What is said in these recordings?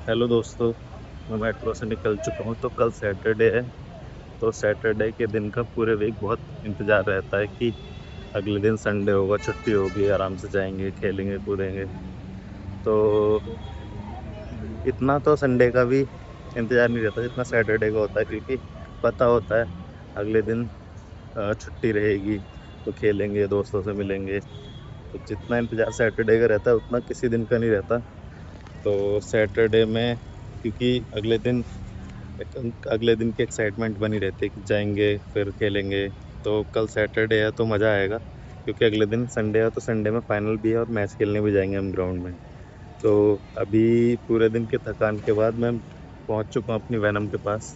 Hello दोस्तों। मैं metro से निकल चुका हूँ। तो कल सैटरडे है। तो सैटरडे के दिन का पूरे वीक बहुत इंतज़ार रहता है कि अगले दिन संडे होगा, छुट्टी होगी, आराम से जाएंगे, खेलेंगे कूदेंगे। तो इतना तो संडे का भी इंतज़ार नहीं रहता जितना सैटरडे का होता है, क्योंकि पता होता है अगले दिन छुट्टी रहेगी, तो खेलेंगे, दोस्तों से मिलेंगे। तो जितना इंतज़ार सैटरडे का रहता है उतना किसी दिन का नहीं रहता। तो सैटरडे में, क्योंकि अगले दिन की एक्साइटमेंट बनी रहती है कि जाएंगे फिर खेलेंगे। तो कल सैटरडे है तो मज़ा आएगा, क्योंकि अगले दिन संडे है, तो संडे में फाइनल भी है और मैच खेलने भी जाएंगे हम ग्राउंड में। तो अभी पूरे दिन की थकान के बाद मैं पहुंच चुका हूं अपनी वैनम के पास,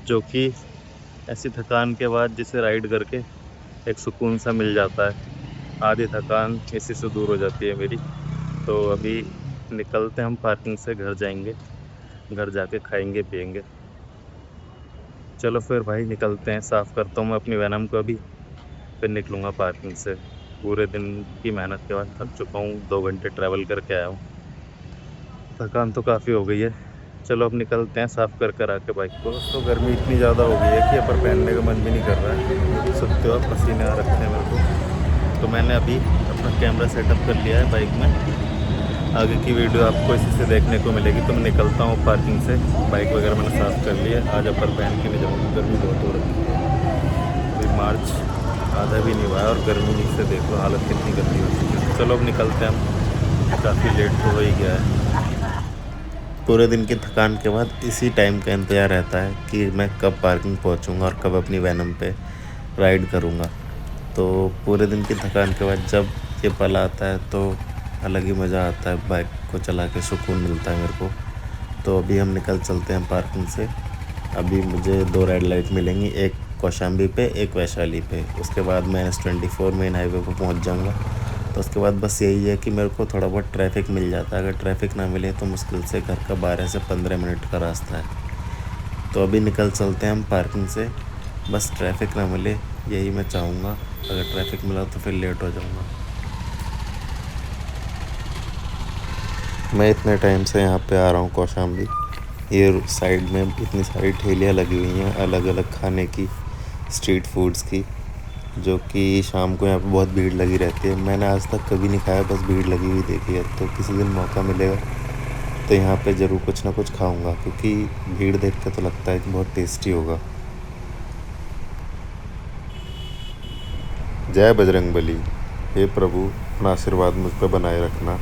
जो कि ऐसी थकान के बाद जिसे राइड करके एक सुकून सा मिल जाता है। आधी थकान इसी से दूर हो जाती है मेरी। तो अभी निकलते हैं, हम पार्किंग से घर जाएंगे, घर जाके खाएंगे पियेंगे। चलो फिर भाई निकलते हैं। साफ करता हूँ मैं अपनी वैनम को अभी, फिर निकलूंगा पार्किंग से। पूरे दिन की मेहनत के बाद थक चुका हूँ, 2 घंटे ट्रैवल करके आया हूँ। थकान तो काफ़ी हो गई है। चलो अब निकलते हैं, साफ कर कर आके बाइक को। दोस्तों गर्मी इतनी ज़्यादा हो गई है कि अपर पहनने का मन भी नहीं कर रहा है। देख सकते हो आप, पसीने आ रखे हैं मेरे को। तो मैंने अभी अपना कैमरा सेटअप कर लिया है बाइक में। आगे की वीडियो आपको इसी से देखने को मिलेगी। तो मैं निकलता हूँ पार्किंग से, बाइक वगैरह मैंने साफ़ कर लिया है। आज अपर पहन के नहीं जाऊँगा, गर्मी बहुत हो रही है। अभी मार्च आधा भी नहीं हुआ है और गर्मी से देखो हालत कितनी गंदी हो चुकी है। चलो अब निकलते हैं हम, काफ़ी लेट तो हो ही गया है। पूरे दिन की थकान के बाद इसी टाइम का इंतज़ार रहता है कि मैं कब पार्किंग पहुंचूंगा और कब अपनी वैनम पे राइड करूंगा। तो पूरे दिन की थकान के बाद जब ये पल आता है तो अलग ही मज़ा आता है। बाइक को चला के सुकून मिलता है मेरे को। तो अभी हम निकल चलते हैं पार्किंग से। अभी मुझे 2 रेड लाइट मिलेंगी, एक कौशाम्बी पे, एक वैशाली पे। उसके बाद मैं S24 मेन हाईवे पे पहुंच जाऊंगा। तो उसके बाद बस यही है कि मेरे को थोड़ा बहुत ट्रैफिक मिल जाता है। अगर ट्रैफिक ना मिले तो मुश्किल से घर का 12 से 15 मिनट का रास्ता है। तो अभी निकल चलते हैं हम पार्किंग से। बस ट्रैफिक ना मिले, यही मैं चाहूँगा। अगर ट्रैफिक मिला तो फिर लेट हो जाऊँगा। मैं इतने टाइम से यहाँ पे आ रहा हूँ कौशाम्बी। ये साइड में इतनी सारी ठेलियाँ लगी हुई हैं अलग अलग खाने की, स्ट्रीट फूड्स की, जो कि शाम को यहाँ पे बहुत भीड़ लगी रहती है। मैंने आज तक कभी नहीं खाया, बस भीड़ लगी हुई देखी है। तो किसी दिन मौका मिलेगा तो यहाँ पे ज़रूर कुछ ना कुछ खाऊंगा, क्योंकि भीड़ देख के तो लगता है कि बहुत टेस्टी होगा। जय बजरंगबली। हे प्रभु, अपना आशीर्वाद मुझ पर बनाए रखना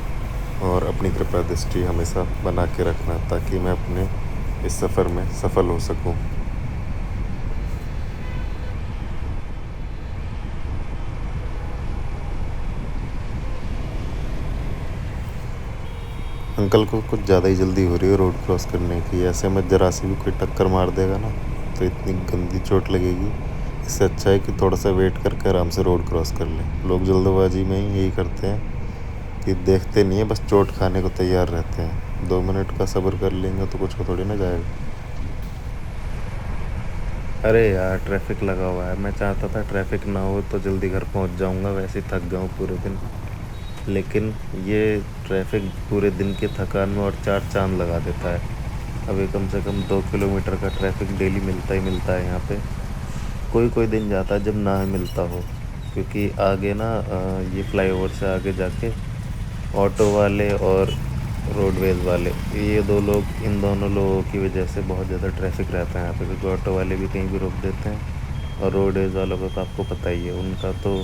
और अपनी कृपा दृष्टि हमेशा बना के रखना, ताकि मैं अपने इस सफ़र में सफल हो सकूं। अंकल को कुछ ज़्यादा ही जल्दी हो रही है रोड क्रॉस करने की। ऐसे में ज़रा सी भी कोई टक्कर मार देगा ना तो इतनी गंदी चोट लगेगी। इससे अच्छा है कि थोड़ा सा वेट करके आराम से रोड क्रॉस कर लें। लोग जल्दबाजी में ही यही करते हैं कि देखते नहीं है, बस चोट खाने को तैयार रहते हैं। 2 मिनट का सब्र कर लेंगे तो कुछ को थोड़ी ना जाएगा। अरे यार ट्रैफिक लगा हुआ है। मैं चाहता था ट्रैफिक ना हो तो जल्दी घर पहुंच जाऊंगा, वैसे ही थक जाऊँ पूरे दिन। लेकिन ये ट्रैफिक पूरे दिन की थकान में और 4 चांद लगा देता है। अभी कम से कम 2 किलोमीटर का ट्रैफिक डेली मिलता ही मिलता है यहाँ पे। कोई कोई दिन जाता है जब ना ही मिलता हो, क्योंकि आगे ना ये फ्लाईओवर से आगे जाके ऑटो वाले और रोडवेज़ वाले, ये 2 लोग, इन दोनों लोगों की वजह से बहुत ज़्यादा ट्रैफिक रहता है यहाँ पे। क्योंकि ऑटो वाले भी कहीं भी रोक देते हैं और रोडवेज़ वालों का तो आपको पता ही है, उनका तो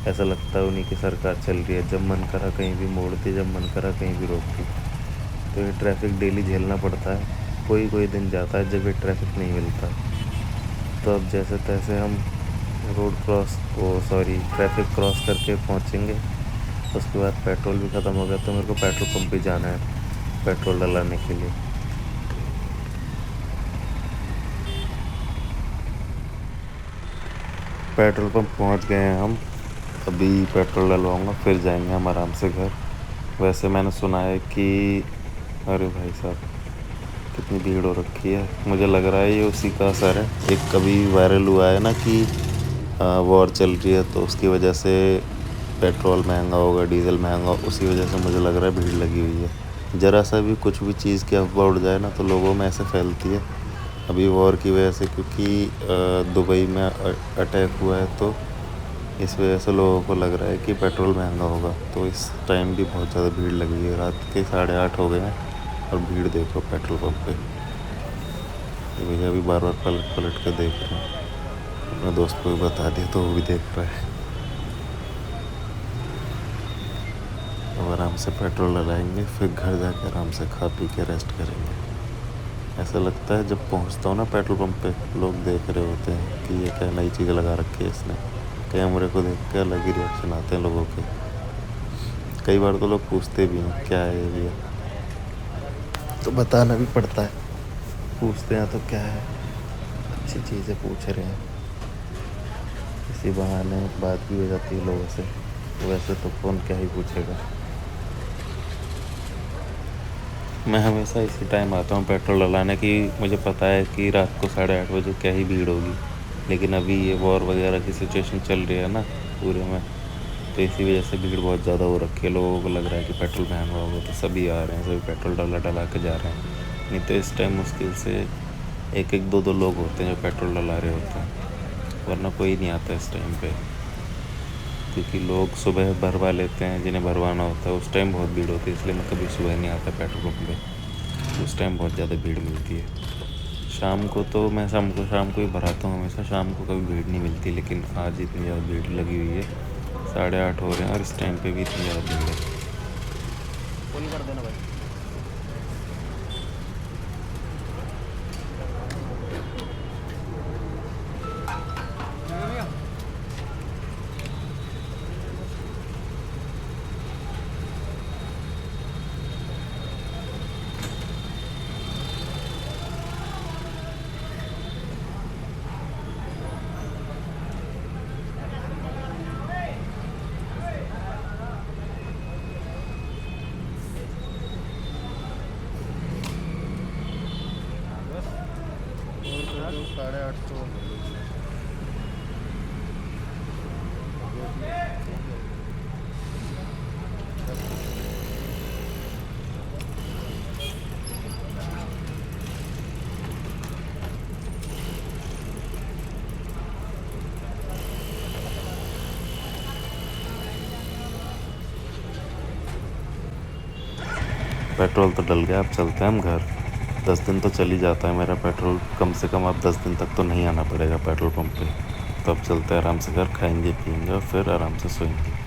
ऐसा लगता है उन्हीं की सरकार चल रही है। जब मन करा कहीं भी मोड़ दी, जब मन करा कहीं भी रोक दी। तो ये ट्रैफिक डेली झेलना पड़ता है। कोई कोई दिन जाता है जब ये ट्रैफिक नहीं मिलता। तो अब जैसे तैसे हम रोड क्रॉस वो सॉरी ट्रैफिक क्रॉस करके पहुँचेंगे। उसके बाद पेट्रोल भी ख़त्म हो गया, तो मेरे को पेट्रोल पंप भी जाना है पेट्रोल डलाने के लिए। पेट्रोल पंप पहुंच गए हैं हम। अभी पेट्रोल डलवाऊंगा फिर जाएंगे हम आराम से घर। वैसे मैंने सुना है कि, अरे भाई साहब कितनी भीड़ हो रखी है। मुझे लग रहा है ये उसी का असर है। एक कभी वायरल हुआ है ना कि वॉर चल रही है, तो उसकी वजह से पेट्रोल महंगा होगा, डीजल महंगा, उसी वजह से मुझे लग रहा है भीड़ लगी हुई है। ज़रा सा भी कुछ भी चीज़ की अफवाह उड़ जाए ना तो लोगों में ऐसे फैलती है। अभी वॉर की वजह से, क्योंकि दुबई में अटैक हुआ है, तो इस वजह से लोगों को लग रहा है कि पेट्रोल महंगा होगा। तो इस टाइम भी बहुत ज़्यादा भीड़ लगी है। रात के 8:30 हो गए हैं और भीड़ देखो पेट्रोल पंप पे। ये भैया अभी बार बार पलट पलट के देख रहे हैं। अपने दोस्त को भी बता दिया तो वो भी देख रहा है। अब आराम से पेट्रोल डलाएंगे, फिर घर जाकर आराम से खा पी के रेस्ट करेंगे। ऐसा लगता है जब पहुंचता हूँ ना पेट्रोल पंप पे, लोग देख रहे होते हैं कि ये क्या नई चीज़ लगा रखी है इसने। कैमरे को देख के अलग ही रिएक्शन आते हैं लोगों के। कई बार तो लोग पूछते भी हैं क्या है ये भैया, तो बताना भी पड़ता है। पूछते हैं तो क्या है, अच्छी चीज़ें पूछ रहे हैं, इसी बहाने बात भी हो जाती है लोगों से। वैसे तो कौन क्या ही पूछेगा। मैं हमेशा इसी टाइम आता हूँ पेट्रोल डलाने की। मुझे पता है कि रात को 8:30 बजे क्या ही भीड़ होगी, लेकिन अभी ये वॉर वगैरह की सिचुएशन चल रही है ना पूरे में, तो इसी वजह से भीड़ बहुत ज़्यादा हो रखी है। लोगों को लग रहा है कि पेट्रोल महंगा होगा तो सभी आ रहे हैं, सभी पेट्रोल डला डला के जा रहे हैं। नहीं तो इस टाइम मुश्किल से एक एक दो दो लोग होते हैं जो पेट्रोल डला रहे होते हैं, वरना कोई नहीं आता इस टाइम पे। क्योंकि लोग सुबह भरवा लेते हैं, जिन्हें भरवाना होता है उस टाइम बहुत भीड़ होती है, इसलिए मैं कभी सुबह नहीं आता पेट्रोल पंप पे। उस टाइम बहुत ज़्यादा भीड़ मिलती है। शाम को तो मैं शाम को ही भराता हूँ हमेशा, शाम को कभी भीड़ नहीं मिलती। लेकिन आज इतनी ज़्यादा भीड़ लगी हुई है, 8:30 हो रहे हैं और इस टाइम पे भी इतनी ज़्यादा भीड़ है। फुल कर देना भाई। और तो 850। पेट्रोल तो डल गया, अब चलते हैं हम घर। 10 दिन तो चल ही जाता है मेरा पेट्रोल, कम से कम अब 10 दिन तक तो नहीं आना पड़ेगा पेट्रोल पंप पे। तो अब चलते हैं आराम से घर, खाएंगे पिएंगे और फिर आराम से सोएंगे।